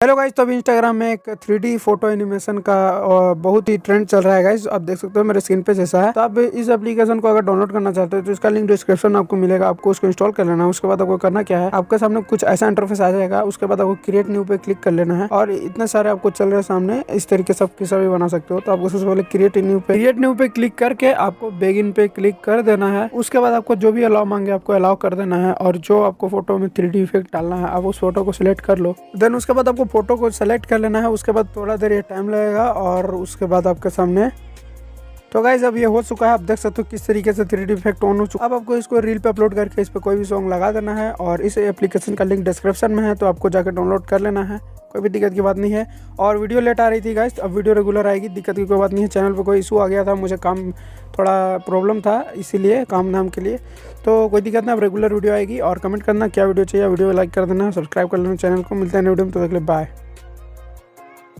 Hello guys, तो अभी Instagram में एक 3D फोटो एनिमेशन का बहुत ही ट्रेंड चल रहा है गाइस। आप देख सकते हो मेरे स्क्रीन पे जैसा है। तो आप इस एप्लीकेशन को अगर डाउनलोड करना चाहते हो तो इसका लिंक डिस्क्रिप्शन में आपको मिलेगा। आपको उसको इंस्टॉल कर लेना है। उसके बाद आपको करना क्या है, आपके सामने कुछ ऐसा इंटरफेस आ जाएगा। उसके बाद आपको क्रिएट न्यू पे क्लिक कर लेना है और इतने सारे आपको चल रहे सामने, इस तरीके से आप भी बना सकते हो। तो आपको सबसे पहले क्रिएट न्यू पे क्लिक करके आपको बेगिन पे क्लिक कर देना है। उसके बाद आपको जो भी अलाउ मांगे आपको अलाउ कर देना है और जो आपको फोटो में 3D इफेक्ट डालना है आप उस फोटो को सिलेक्ट कर लो। देन उसके बाद आपको फोटो को सेलेक्ट कर लेना है। उसके बाद थोड़ा देर ये टाइम लगेगा और उसके बाद आपके सामने तो गाइज अब ये हो चुका है। आप देख सकते हो किस तरीके से 3D इफेक्ट ऑन हो चुका है। अब आपको इसको रील पे अपलोड करके इस पे कोई भी सॉन्ग लगा देना है और इस एप्लीकेशन का लिंक डिस्क्रिप्शन में है, तो आपको जाकर डाउनलोड कर लेना है। कोई भी दिक्कत की बात नहीं है। और वीडियो लेट आ रही थी गाइज, अब वीडियो रेगुलर आएगी, दिक्कत की कोई बात नहीं है। चैनल पर कोई इशू आ गया था, मुझे काम थोड़ा प्रॉब्लम था इसीलिए, काम धाम के लिए। तो कोई दिक्कत नहीं, अब रेगुलर वीडियो आएगी। और कमेंट करना क्या वीडियो चाहिए, वीडियो लाइक कर देना, सब्सक्राइब कर लेना चैनल को। मिलते हैं वीडियो में, तो देख ले, बाय।